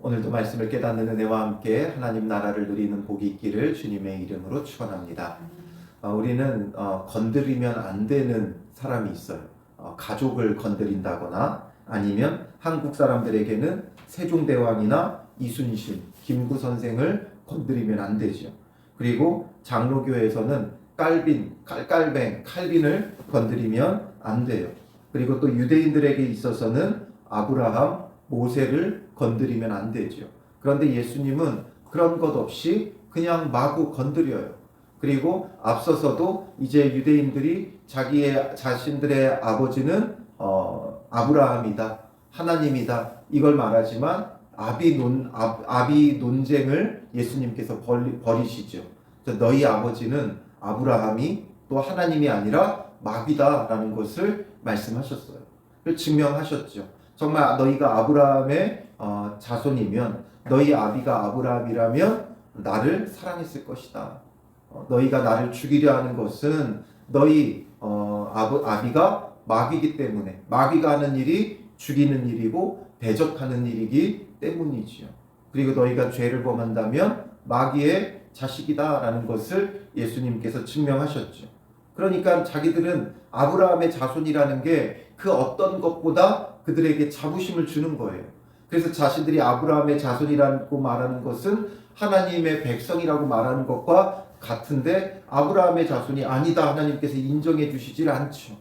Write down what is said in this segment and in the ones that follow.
오늘도 말씀을 깨닫는 은혜와 함께 하나님 나라를 누리는 복이 있기를 주님의 이름으로 축원합니다. 우리는 건드리면 안 되는 사람이 있어요. 가족을 건드린다거나 아니면 한국 사람들에게는 세종대왕이나 이순신, 김구 선생을 건드리면 안 되죠. 그리고 장로교에서는 칼빈을 건드리면 안 돼요. 그리고 또 유대인들에게 있어서는 아브라함, 모세를 건드리면 안 되죠. 그런데 예수님은 그런 것 없이 그냥 마구 건드려요. 그리고 앞서서도 이제 유대인들이 자신들의 아버지는 아브라함이다, 하나님이다 이걸 말하지만 아비 논쟁을 예수님께서 벌이시죠. 너희 아버지는 아브라함이 또 하나님이 아니라 마귀다라는 것을 말씀하셨어요. 증명하셨죠. 정말 너희가 아브라함의 자손이면 너희 아비가 아브라함이라면 나를 사랑했을 것이다. 너희가 나를 죽이려 하는 것은 너희 아비가 마귀이기 때문에 마귀가 하는 일이 죽이는 일이고 대적하는 일이기 때문이지요. 그리고 너희가 죄를 범한다면 마귀의 자식이다라는 것을 예수님께서 증명하셨죠. 그러니까 자기들은 아브라함의 자손이라는 게 그 어떤 것보다 그들에게 자부심을 주는 거예요. 그래서 자신들이 아브라함의 자손이라고 말하는 것은 하나님의 백성이라고 말하는 것과 같은데 아브라함의 자손이 아니다 하나님께서 인정해 주시질 않죠.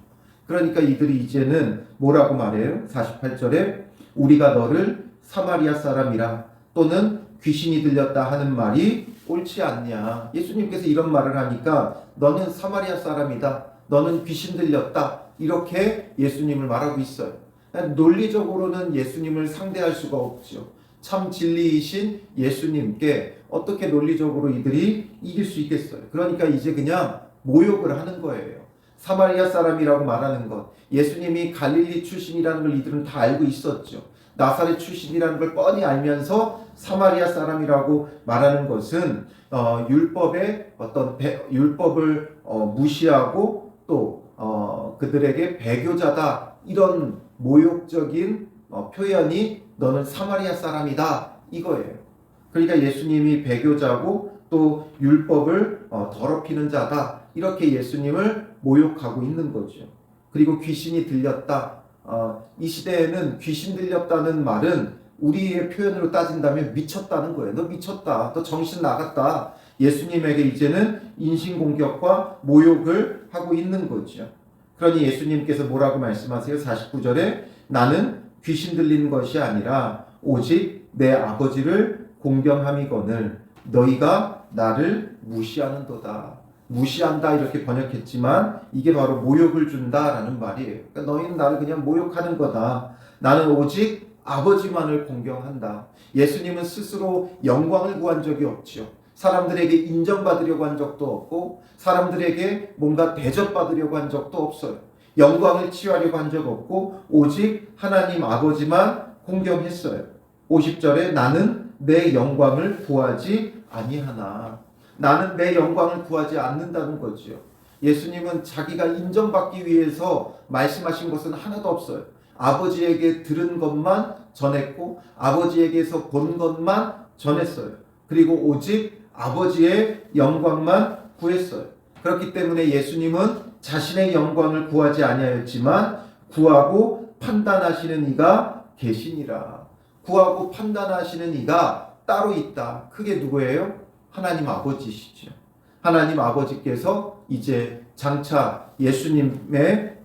그러니까 이들이 이제는 뭐라고 말해요? 48절에 우리가 너를 사마리아 사람이라 또는 귀신이 들렸다 하는 말이 옳지 않냐. 예수님께서 이런 말을 하니까 너는 사마리아 사람이다, 너는 귀신 들렸다 이렇게 예수님을 말하고 있어요. 논리적으로는 예수님을 상대할 수가 없죠. 참 진리이신 예수님께 어떻게 논리적으로 이들이 이길 수 있겠어요. 그러니까 이제 그냥 모욕을 하는 거예요. 사마리아 사람이라고 말하는 것, 예수님이 갈릴리 출신이라는 걸 이들은 다 알고 있었죠. 나사렛 출신이라는 걸 뻔히 알면서 사마리아 사람이라고 말하는 것은 율법의 율법을 무시하고 또 그들에게 배교자다 이런 모욕적인 표현이 너는 사마리아 사람이다 이거예요. 그러니까 예수님이 배교자고 또 율법을 더럽히는 자다 이렇게 예수님을 모욕하고 있는 거죠. 그리고 귀신이 들렸다. 이 시대에는 귀신 들렸다는 말은 우리의 표현으로 따진다면 미쳤다는 거예요. 너 미쳤다. 너 정신 나갔다. 예수님에게 이제는 인신공격과 모욕을 하고 있는 거죠. 그러니 예수님께서 뭐라고 말씀하세요? 49절에 나는 귀신 들린 것이 아니라 오직 내 아버지를 공경함이거늘 너희가 나를 무시하는도다. 무시한다 이렇게 번역했지만 이게 바로 모욕을 준다라는 말이에요. 그러니까 너희는 나를 그냥 모욕하는 거다. 나는 오직 아버지만을 공경한다. 예수님은 스스로 영광을 구한 적이 없죠. 사람들에게 인정받으려고 한 적도 없고 사람들에게 뭔가 대접받으려고 한 적도 없어요. 영광을 취하려고 한 적 없고 오직 하나님 아버지만 공경했어요. 50절에 나는 내 영광을 구하지 아니하나. 나는 내 영광을 구하지 않는다는 거죠. 예수님은 자기가 인정받기 위해서 말씀하신 것은 하나도 없어요. 아버지에게 들은 것만 전했고 아버지에게서 본 것만 전했어요. 그리고 오직 아버지의 영광만 구했어요. 그렇기 때문에 예수님은 자신의 영광을 구하지 아니하였지만 구하고 판단하시는 이가 계시니라. 구하고 판단하시는 이가 따로 있다. 그게 누구예요? 하나님 아버지시죠. 하나님 아버지께서 이제 장차 예수님을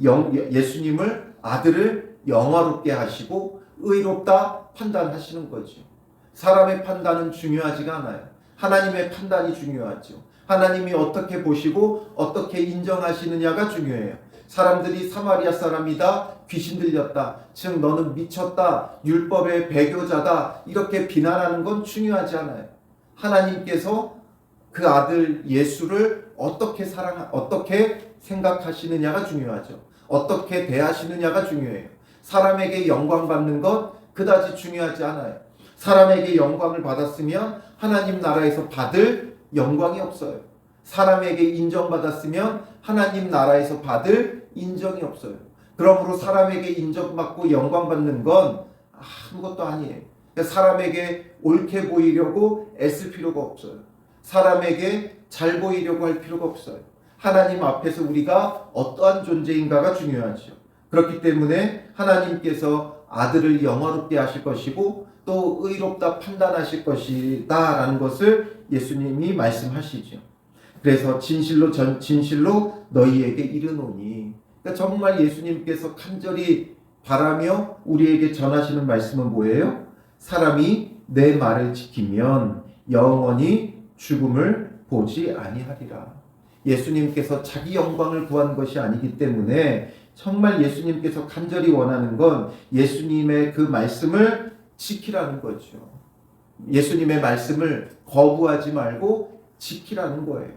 아들을 영화롭게 하시고 의롭다 판단하시는 거죠. 사람의 판단은 중요하지가 않아요. 하나님의 판단이 중요하죠. 하나님이 어떻게 보시고 어떻게 인정하시느냐가 중요해요. 사람들이 사마리아 사람이다, 귀신 들렸다, 즉 너는 미쳤다, 율법의 배교자다 이렇게 비난하는 건 중요하지 않아요. 하나님께서 그 아들 예수를 어떻게 생각하시느냐가 중요하죠. 어떻게 대하시느냐가 중요해요. 사람에게 영광 받는 것 그다지 중요하지 않아요. 사람에게 영광을 받았으면 하나님 나라에서 받을 영광이 없어요. 사람에게 인정받았으면 하나님 나라에서 받을 인정이 없어요. 그러므로 사람에게 인정받고 영광받는 건 아무것도 아니에요. 사람에게 옳게 보이려고 애쓸 필요가 없어요. 사람에게 잘 보이려고 할 필요가 없어요. 하나님 앞에서 우리가 어떠한 존재인가가 중요하죠. 그렇기 때문에 하나님께서 아들을 영화롭게 하실 것이고 또 의롭다 판단하실 것이다 라는 것을 예수님이 말씀하시죠. 그래서 진실로 너희에게 이르노니, 그러니까 정말 예수님께서 간절히 바라며 우리에게 전하시는 말씀은 뭐예요? 사람이 내 말을 지키면 영원히 죽음을 보지 아니하리라. 예수님께서 자기 영광을 구한 것이 아니기 때문에 정말 예수님께서 간절히 원하는 건 예수님의 그 말씀을 지키라는 거죠. 예수님의 말씀을 거부하지 말고 지키라는 거예요.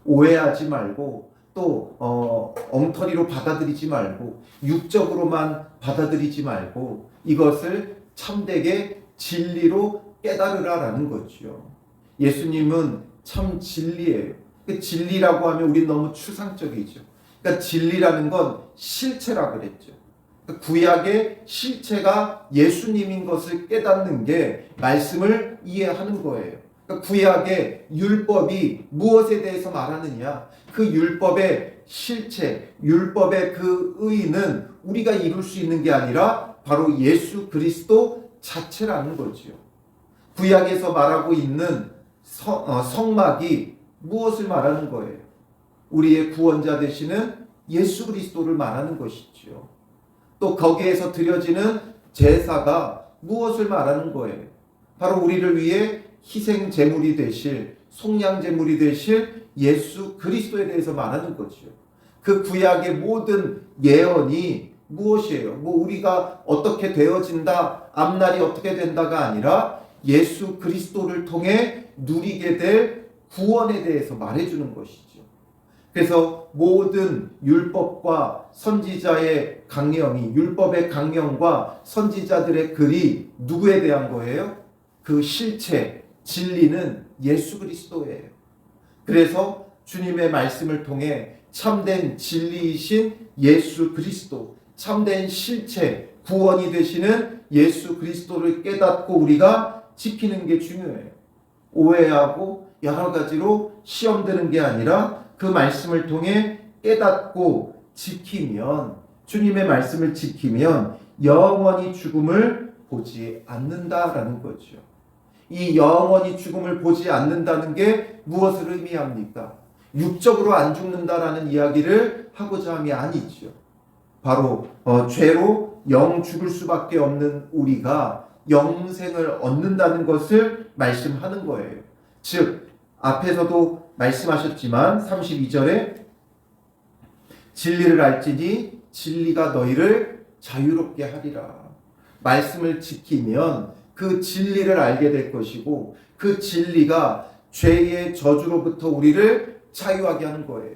오해하지 말고 또 엉터리로 받아들이지 말고 육적으로만 받아들이지 말고 이것을 참되게 진리로 깨달으라라는 거죠. 예수님은 참 진리예요. 진리라고 하면 우리 너무 추상적이죠. 그러니까 진리라는 건 실체라고 그랬죠. 구약의 실체가 예수님인 것을 깨닫는 게 말씀을 이해하는 거예요. 그러니까 구약의 율법이 무엇에 대해서 말하느냐? 그 율법의 실체, 율법의 그 의의는 우리가 이룰 수 있는 게 아니라 바로 예수 그리스도 자체라는 거죠. 구약에서 말하고 있는 성막이 무엇을 말하는 거예요? 우리의 구원자 되시는 예수 그리스도를 말하는 것이죠. 또 거기에서 드려지는 제사가 무엇을 말하는 거예요? 바로 우리를 위해 희생 제물이 되실, 속량 제물이 되실 예수 그리스도에 대해서 말하는 거죠. 그 구약의 모든 예언이 무엇이에요? 우리가 어떻게 되어진다, 앞날이 어떻게 된다가 아니라 예수 그리스도를 통해 누리게 될 구원에 대해서 말해주는 것이죠. 그래서 모든 율법과 선지자의 강령이, 율법의 강령과 선지자들의 글이 누구에 대한 거예요? 그 실체, 진리는 예수 그리스도예요. 그래서 주님의 말씀을 통해 참된 진리이신 예수 그리스도, 참된 실체, 구원이 되시는 예수 그리스도를 깨닫고 우리가 지키는 게 중요해요. 오해하고 여러 가지로 시험 드는 게 아니라 그 말씀을 통해 깨닫고 지키면, 주님의 말씀을 지키면 영원히 죽음을 보지 않는다라는 거죠. 이 영원히 죽음을 보지 않는다는 게 무엇을 의미합니까? 육적으로 안 죽는다라는 이야기를 하고자 함이 아니죠. 바로 죄로 영 죽을 수밖에 없는 우리가 영생을 얻는다는 것을 말씀하는 거예요. 즉 앞에서도 말씀하셨지만 32절에 진리를 알지니 진리가 너희를 자유롭게 하리라. 말씀을 지키면 그 진리를 알게 될 것이고 그 진리가 죄의 저주로부터 우리를 자유하게 하는 거예요.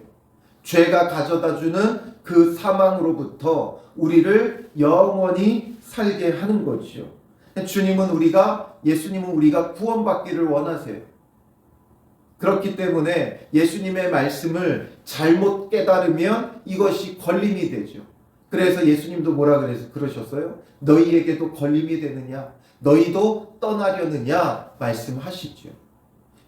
죄가 가져다주는 그 사망으로부터 우리를 영원히 살게 하는 거죠. 예수님은 우리가 구원받기를 원하세요. 그렇기 때문에 예수님의 말씀을 잘못 깨달으면 이것이 걸림이 되죠. 그래서 예수님도 뭐라 그러셨어요? 너희에게도 걸림이 되느냐? 너희도 떠나려느냐? 말씀하시죠.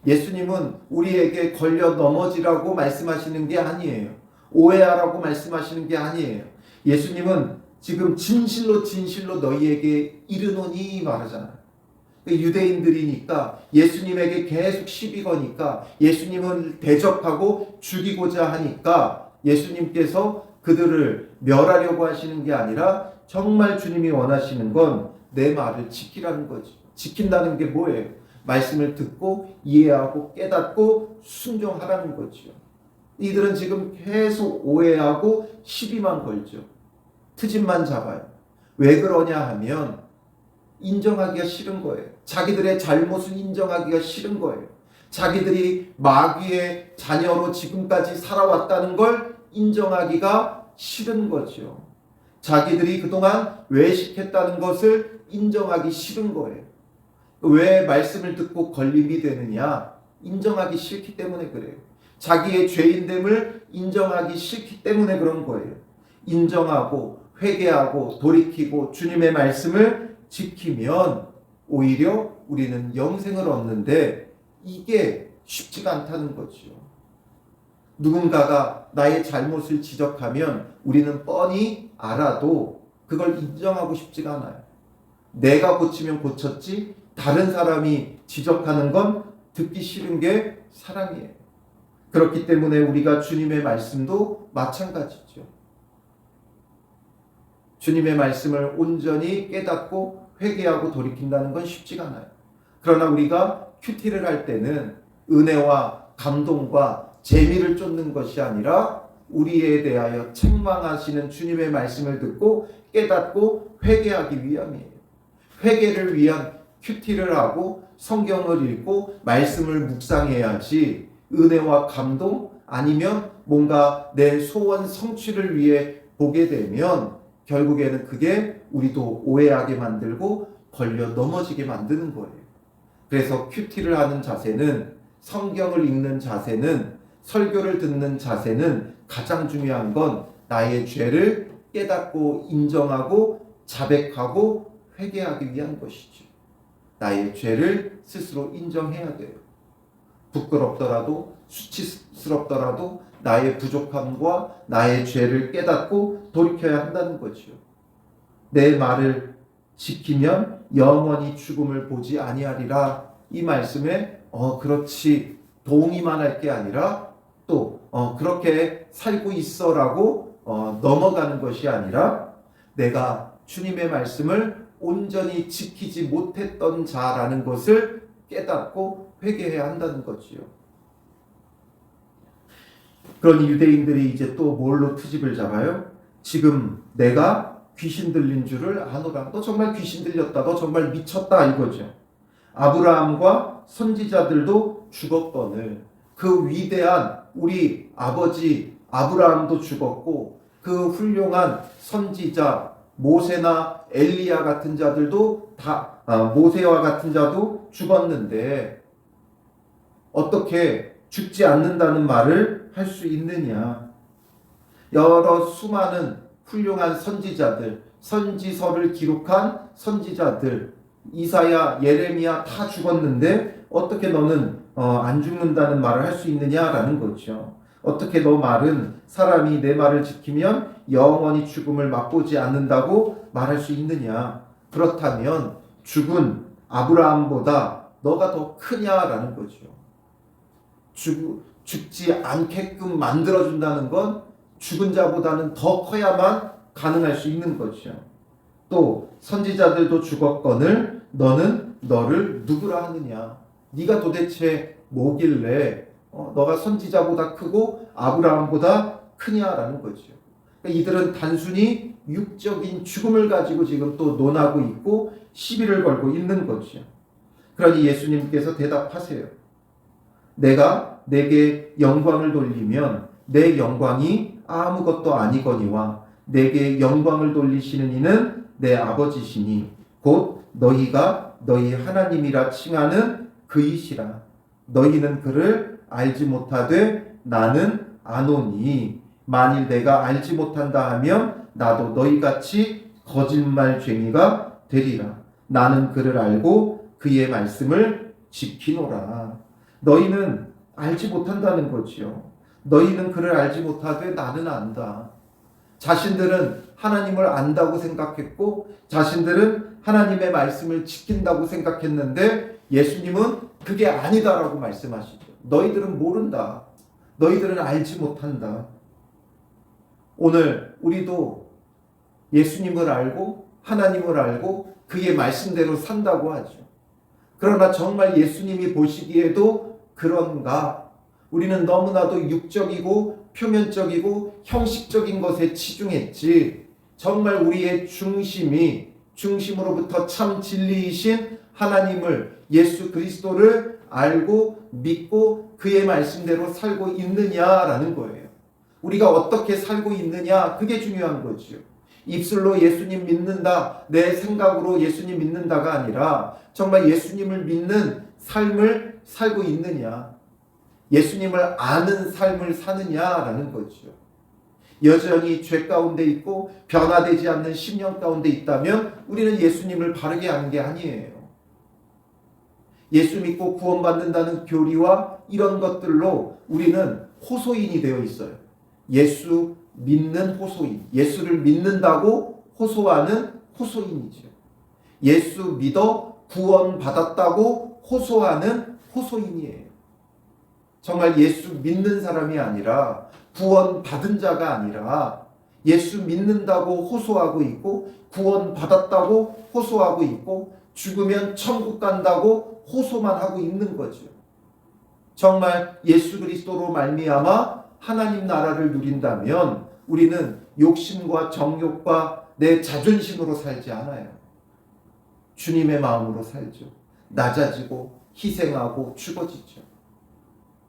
예수님은 우리에게 걸려 넘어지라고 말씀하시는 게 아니에요. 오해하라고 말씀하시는 게 아니에요. 예수님은 지금 진실로 너희에게 이르노니 말하잖아요. 유대인들이니까 예수님에게 계속 시비 거니까 예수님을 대적하고 죽이고자 하니까 예수님께서 그들을 멸하려고 하시는 게 아니라 정말 주님이 원하시는 건 내 말을 지키라는 거죠. 지킨다는 게 뭐예요? 말씀을 듣고 이해하고 깨닫고 순종하라는 거죠. 이들은 지금 계속 오해하고 시비만 걸죠. 트집만 잡아요. 왜 그러냐 하면 인정하기가 싫은 거예요. 자기들의 잘못은 인정하기가 싫은 거예요. 자기들이 마귀의 자녀로 지금까지 살아왔다는 걸 인정하기가 싫은 거죠. 자기들이 그동안 외식했다는 것을 인정하기 싫은 거예요. 왜 말씀을 듣고 걸림이 되느냐? 인정하기 싫기 때문에 그래요. 자기의 죄인됨을 인정하기 싫기 때문에 그런 거예요. 인정하고 회개하고 돌이키고 주님의 말씀을 지키면 오히려 우리는 영생을 얻는데 이게 쉽지가 않다는 거지요. 누군가가 나의 잘못을 지적하면 우리는 뻔히 알아도 그걸 인정하고 싶지가 않아요. 내가 고치면 고쳤지 다른 사람이 지적하는 건 듣기 싫은 게 사람이에요. 그렇기 때문에 우리가 주님의 말씀도 마찬가지죠. 주님의 말씀을 온전히 깨닫고 회개하고 돌이킨다는 건 쉽지가 않아요. 그러나 우리가 큐티를 할 때는 은혜와 감동과 재미를 쫓는 것이 아니라 우리에 대하여 책망하시는 주님의 말씀을 듣고 깨닫고 회개하기 위함이에요. 회개를 위한 큐티를 하고 성경을 읽고 말씀을 묵상해야지 은혜와 감동 아니면 뭔가 내 소원 성취를 위해 보게 되면 결국에는 그게 우리도 오해하게 만들고 걸려 넘어지게 만드는 거예요. 그래서 큐티를 하는 자세는, 성경을 읽는 자세는, 설교를 듣는 자세는 가장 중요한 건 나의 죄를 깨닫고 인정하고 자백하고 회개하기 위한 것이죠. 나의 죄를 스스로 인정해야 돼요. 부끄럽더라도 수치스럽더라도 나의 부족함과 나의 죄를 깨닫고 돌이켜야 한다는 거죠. 내 말을 지키면 영원히 죽음을 보지 아니하리라. 이 말씀에 그렇지 동의만 할 게 아니라 또 그렇게 살고 있어라고 넘어가는 것이 아니라 내가 주님의 말씀을 온전히 지키지 못했던 자라는 것을 깨닫고 회개해야 한다는 거지요. 그러니 유대인들이 이제 또 뭘로 트집을 잡아요? 지금 내가 귀신 들린 줄을 아노라. 너 정말 귀신 들렸다. 너 정말 미쳤다 이거죠. 아브라함과 선지자들도 죽었거늘 그 위대한 우리 아버지 아브라함도 죽었고 그 훌륭한 선지자 모세나 엘리야 같은 자들도 다 모세와 같은 자도 죽었는데 어떻게 죽지 않는다는 말을 할 수 있느냐. 여러 수많은 훌륭한 선지자들, 선지서를 기록한 선지자들, 이사야, 예레미야 다 죽었는데 어떻게 너는 안 죽는다는 말을 할 수 있느냐라는 거죠. 어떻게 너 말은 사람이 내 말을 지키면 영원히 죽음을 맛보지 않는다고 말할 수 있느냐. 그렇다면 죽은 아브라함보다 너가 더 크냐라는 거죠. 죽지 않게끔 만들어준다는 건 죽은 자보다는 더 커야만 가능할 수 있는 거죠. 또 선지자들도 죽었거늘 너는 너를 누구라 하느냐. 네가 도대체 뭐길래 너가 선지자보다 크고 아브라함보다 크냐라는 거죠. 그러니까 이들은 단순히 육적인 죽음을 가지고 지금 또 논하고 있고 시비를 걸고 있는 거죠. 그러니 예수님께서 대답하세요. 내가 내게 영광을 돌리면 내 영광이 아무것도 아니거니와 내게 영광을 돌리시는 이는 내 아버지시니 곧 너희가 너희 하나님이라 칭하는 그이시라. 너희는 그를 알지 못하되 나는 아노니 만일 내가 알지 못한다 하면 나도 너희같이 거짓말쟁이가 되리라. 나는 그를 알고 그의 말씀을 지키노라. 너희는 알지 못한다는 거지요. 너희는 그를 알지 못하되 나는 안다. 자신들은 하나님을 안다고 생각했고 자신들은 하나님의 말씀을 지킨다고 생각했는데 예수님은 그게 아니다라고 말씀하시죠. 너희들은 모른다. 너희들은 알지 못한다. 오늘 우리도 예수님을 알고 하나님을 알고 그의 말씀대로 산다고 하죠. 그러나 정말 예수님이 보시기에도 그런가? 우리는 너무나도 육적이고 표면적이고 형식적인 것에 치중했지 정말 우리의 중심으로부터 참 진리이신 하나님을 예수 그리스도를 알고 믿고 그의 말씀대로 살고 있느냐라는 거예요. 우리가 어떻게 살고 있느냐 그게 중요한 거죠. 입술로 예수님 믿는다 내 생각으로 예수님 믿는다가 아니라 정말 예수님을 믿는 삶을 살고 있느냐 예수님을 아는 삶을 사느냐라는 거죠. 여전히 죄 가운데 있고 변화되지 않는 심령 가운데 있다면 우리는 예수님을 바르게 아는 게 아니에요. 예수 믿고 구원받는다는 교리와 이런 것들로 우리는 호소인이 되어 있어요. 예수 믿는 호소인, 예수를 믿는다고 호소하는 호소인이죠. 예수 믿어 구원받았다고 호소하는 호소인이에요. 정말 예수 믿는 사람이 아니라 구원받은 자가 아니라 예수 믿는다고 호소하고 있고 구원받았다고 호소하고 있고 죽으면 천국 간다고 호소만 하고 있는 거죠. 정말 예수 그리스도로 말미암아 하나님 나라를 누린다면 우리는 욕심과 정욕과 내 자존심으로 살지 않아요. 주님의 마음으로 살죠. 낮아지고 희생하고 죽어지죠.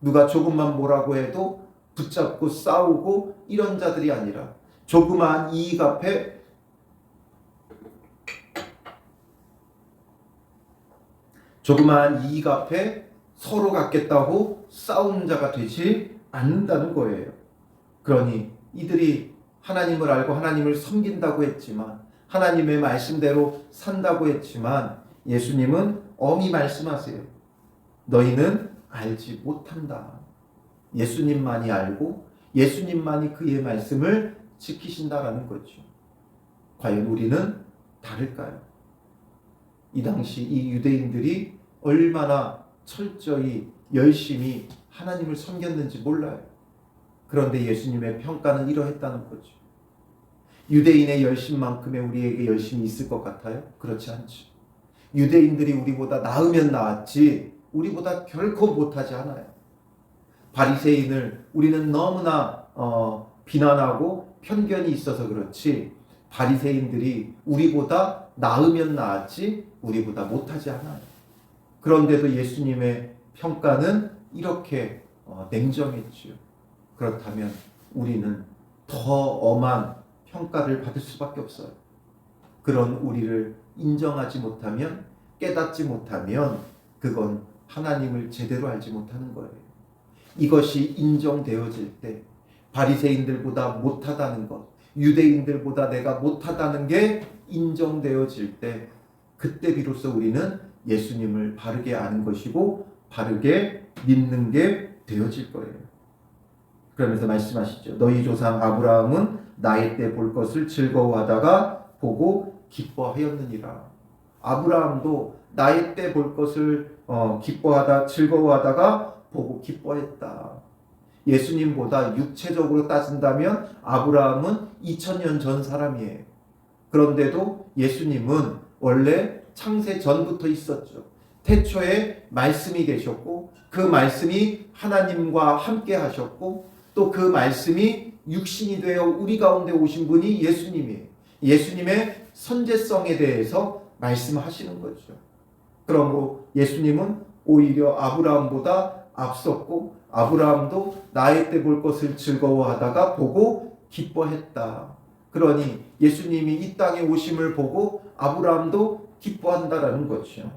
누가 조금만 뭐라고 해도 붙잡고 싸우고 이런 자들이 아니라 조그마한 이익 앞에 서로 갖겠다고 싸우는 자가 되지 않는다는 거예요. 그러니 이들이 하나님을 알고 하나님을 섬긴다고 했지만 하나님의 말씀대로 산다고 했지만 예수님은 엄히 말씀하세요. 너희는 알지 못한다. 예수님만이 알고 예수님만이 그의 말씀을 지키신다라는 거죠. 과연 우리는 다를까요? 이 당시 이 유대인들이 얼마나 철저히 열심히 하나님을 섬겼는지 몰라요. 그런데 예수님의 평가는 이러했다는 거죠. 유대인의 열심만큼의 우리에게 열심이 있을 것 같아요? 그렇지 않죠. 유대인들이 우리보다 나으면 나았지 우리보다 결코 못하지 않아요. 바리새인을 우리는 너무나 비난하고 편견이 있어서 그렇지 바리새인들이 우리보다 나으면 나았지 우리보다 못하지 않아요. 그런데도 예수님의 평가는 이렇게 냉정했지요. 그렇다면 우리는 더 엄한 평가를 받을 수밖에 없어요. 그런 우리를 인정하지 못하면 깨닫지 못하면 그건 하나님을 제대로 알지 못하는 거예요. 이것이 인정되어질 때 바리새인들보다 못하다는 것, 유대인들보다 내가 못하다는 게 인정되어질 때 그때 비로소 우리는 예수님을 바르게 아는 것이고 바르게 믿는 게 되어질 거예요. 그러면서 말씀하시죠. 너희 조상 아브라함은 나의 때 볼 것을 즐거워하다가 보고 기뻐하였느니라. 아브라함도 나의 때 볼 것을 즐거워하다가 보고 기뻐했다. 예수님보다 육체적으로 따진다면 아브라함은 2000년 전 사람이에요. 그런데도 예수님은 원래 창세 전부터 있었죠. 태초에 말씀이 계셨고 그 말씀이 하나님과 함께 하셨고 또 그 말씀이 육신이 되어 우리 가운데 오신 분이 예수님이에요. 예수님의 선제성에 대해서 말씀하시는 거죠. 그러므로 예수님은 오히려 아브라함보다 앞섰고 아브라함도 나의 때 볼 것을 즐거워하다가 보고 기뻐했다. 그러니 예수님이 이 땅에 오심을 보고 아브라함도 기뻐한다라는 거죠.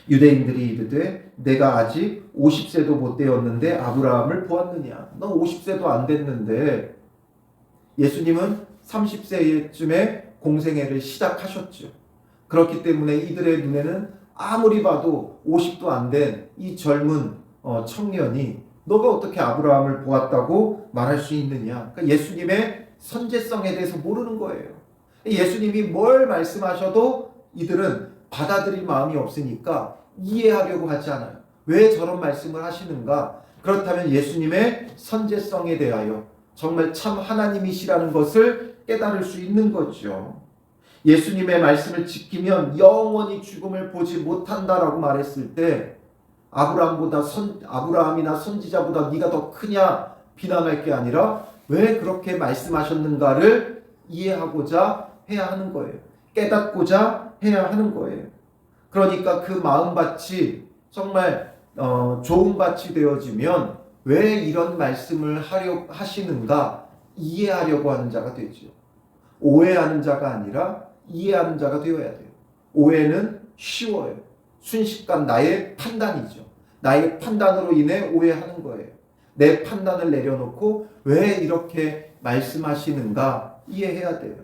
유대인들이 이르되 내가 아직 50세도 못 되었는데 아브라함을 보았느냐. 너 50세도 안 됐는데. 예수님은 30세쯤에 공생애를 시작하셨죠. 그렇기 때문에 이들의 눈에는 아무리 봐도 50도 안 된 이 젊은 청년이 너가 어떻게 아브라함을 보았다고 말할 수 있느냐. 그러니까 예수님의 선제성에 대해서 모르는 거예요. 예수님이 뭘 말씀하셔도 이들은 받아들일 마음이 없으니까 이해하려고 하지 않아요. 왜 저런 말씀을 하시는가? 그렇다면 예수님의 선제성에 대하여 정말 참 하나님이시라는 것을 깨달을 수 있는 거죠. 예수님의 말씀을 지키면 영원히 죽음을 보지 못한다라고 말했을 때 아브라함이나 선지자보다 네가 더 크냐 비난할 게 아니라 왜 그렇게 말씀하셨는가를 이해하고자 해야 하는 거예요. 깨닫고자 해야 하는 거예요. 그러니까 그 마음밭이 정말 좋은 밭이 되어지면 왜 이런 말씀을 하시는가 이해하려고 하는 자가 되죠. 오해하는 자가 아니라 이해하는 자가 되어야 돼요. 오해는 쉬워요. 순식간 나의 판단이죠. 나의 판단으로 인해 오해하는 거예요. 내 판단을 내려놓고 왜 이렇게 말씀하시는가 이해해야 돼요.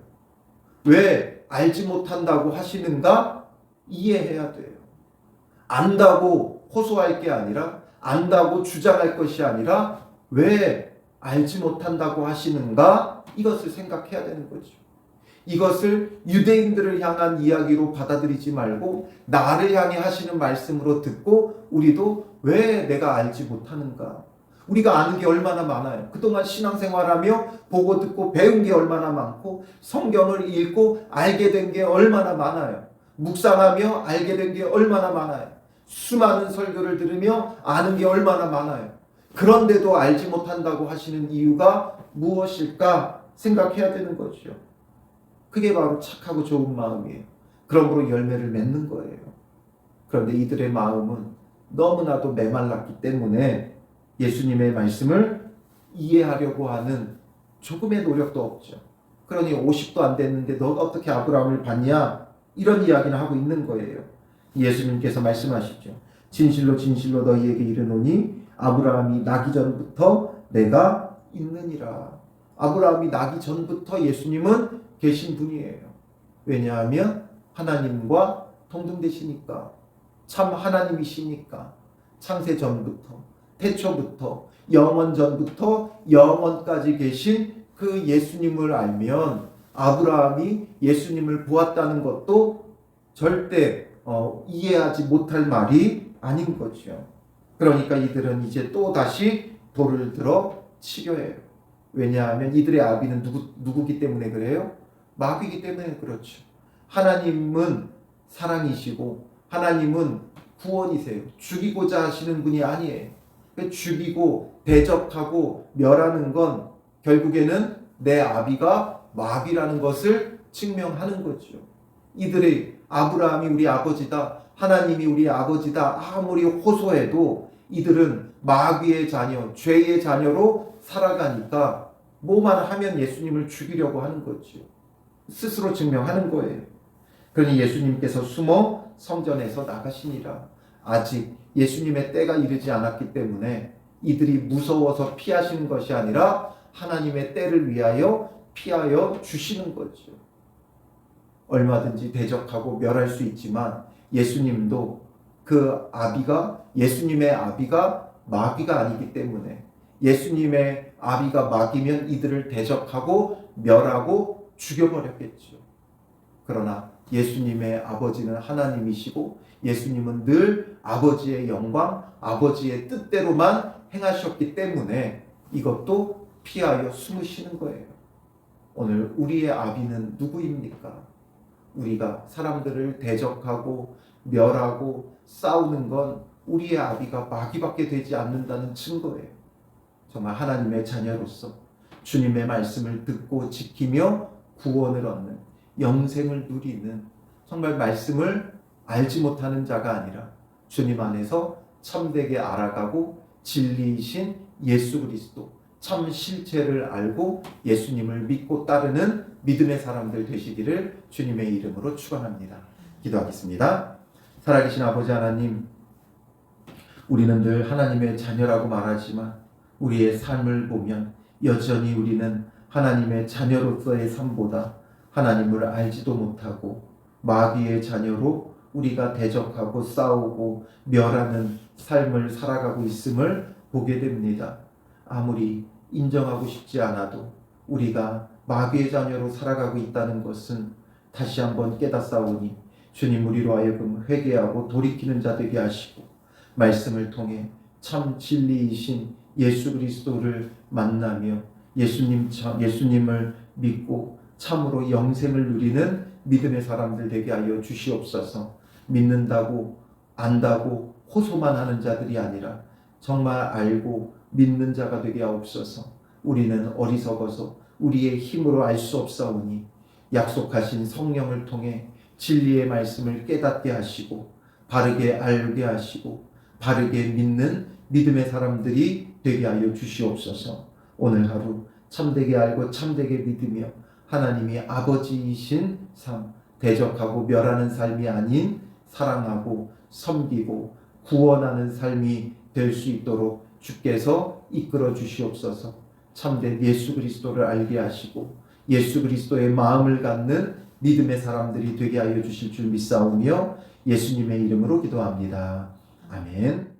왜 알지 못한다고 하시는가 이해해야 돼요. 안다고 호소할 게 아니라, 안다고 주장할 것이 아니라 왜 알지 못한다고 하시는가? 이것을 생각해야 되는 거죠. 이것을 유대인들을 향한 이야기로 받아들이지 말고 나를 향해 하시는 말씀으로 듣고 우리도 왜 내가 알지 못하는가? 우리가 아는 게 얼마나 많아요. 그동안 신앙생활하며 보고 듣고 배운 게 얼마나 많고 성경을 읽고 알게 된 게 얼마나 많아요. 묵상하며 알게 된 게 얼마나 많아요. 수많은 설교를 들으며 아는 게 얼마나 많아요. 그런데도 알지 못한다고 하시는 이유가 무엇일까 생각해야 되는 거죠. 그게 바로 착하고 좋은 마음이에요. 그러므로 열매를 맺는 거예요. 그런데 이들의 마음은 너무나도 메말랐기 때문에 예수님의 말씀을 이해하려고 하는 조금의 노력도 없죠. 그러니 50도 안 됐는데 너가 어떻게 아브라함을 봤냐? 이런 이야기는 하고 있는 거예요. 예수님께서 말씀하시죠. 진실로 진실로 너희에게 이르노니 아브라함이 나기 전부터 내가 있느니라. 아브라함이 나기 전부터 예수님은 계신 분이에요. 왜냐하면 하나님과 동등되시니까, 참 하나님이시니까, 창세 전부터, 태초부터, 영원 전부터 영원까지 계신 그 예수님을 알면 아브라함이 예수님을 보았다는 것도 절대 이해하지 못할 말이 아닌 거죠. 그러니까 이들은 이제 또 다시 돌을 들어 치려 해요. 왜냐하면 이들의 아비는 누구기 때문에 그래요? 마귀이기 때문에 그렇죠. 하나님은 사랑이시고 하나님은 구원이세요. 죽이고자 하시는 분이 아니에요. 죽이고 대적하고 멸하는 건 결국에는 내 아비가 마귀라는 것을 증명하는 거죠. 이들의 아브라함이 우리 아버지다, 하나님이 우리 아버지다 아무리 호소해도 이들은 마귀의 자녀, 죄의 자녀로 살아가니까 뭐만 하면 예수님을 죽이려고 하는 거죠. 스스로 증명하는 거예요. 그러니 예수님께서 숨어 성전에서 나가시니라. 아직 예수님의 때가 이르지 않았기 때문에 이들이 무서워서 피하시는 것이 아니라 하나님의 때를 위하여 피하여 주시는 거죠. 얼마든지 대적하고 멸할 수 있지만 예수님도 그 아비가, 예수님의 아비가 마귀가 아니기 때문에, 예수님의 아비가 마귀면 이들을 대적하고 멸하고 죽여버렸겠죠. 그러나 예수님의 아버지는 하나님이시고 예수님은 늘 아버지의 영광, 아버지의 뜻대로만 행하셨기 때문에 이것도 피하여 숨으시는 거예요. 오늘 우리의 아비는 누구입니까? 우리가 사람들을 대적하고 멸하고 싸우는 건 우리의 아비가 마귀밖에 되지 않는다는 증거예요. 정말 하나님의 자녀로서 주님의 말씀을 듣고 지키며 구원을 얻는, 영생을 누리는, 정말 말씀을 알지 못하는 자가 아니라 주님 안에서 참되게 알아가고 진리이신 예수 그리스도, 참 실체를 알고 예수님을 믿고 따르는 믿음의 사람들 되시기를 주님의 이름으로 축원합니다. 기도하겠습니다. 살아계신 아버지 하나님, 우리는 늘 하나님의 자녀라고 말하지만 우리의 삶을 보면 여전히 우리는 하나님의 자녀로서의 삶보다 하나님을 알지도 못하고 마귀의 자녀로 우리가 대적하고 싸우고 멸하는 삶을 살아가고 있음을 보게 됩니다. 아무리 인정하고 싶지 않아도 우리가 마귀의 자녀로 살아가고 있다는 것은 다시 한번 깨닫사오니 주님, 우리로 하여금 회개하고 돌이키는 자 되게 하시고 말씀을 통해 참 진리이신 예수 그리스도를 만나며 예수님을 믿고 참으로 영생을 누리는 믿음의 사람들 되게 하여 주시옵소서. 믿는다고 안다고 호소만 하는 자들이 아니라 정말 알고 믿는 자가 되게 하옵소서. 우리는 어리석어서 우리의 힘으로 알 수 없사오니 약속하신 성령을 통해 진리의 말씀을 깨닫게 하시고 바르게 알게 하시고 바르게 믿는 믿음의 사람들이 되게 하여 주시옵소서. 오늘 하루 참되게 알고 참되게 믿으며 하나님이 아버지이신 삶, 대적하고 멸하는 삶이 아닌 사랑하고 섬기고 구원하는 삶이 될 수 있도록 주께서 이끌어 주시옵소서. 참된 예수 그리스도를 알게 하시고 예수 그리스도의 마음을 갖는 믿음의 사람들이 되게 하여 주실 줄 믿사오며 예수님의 이름으로 기도합니다. 아멘.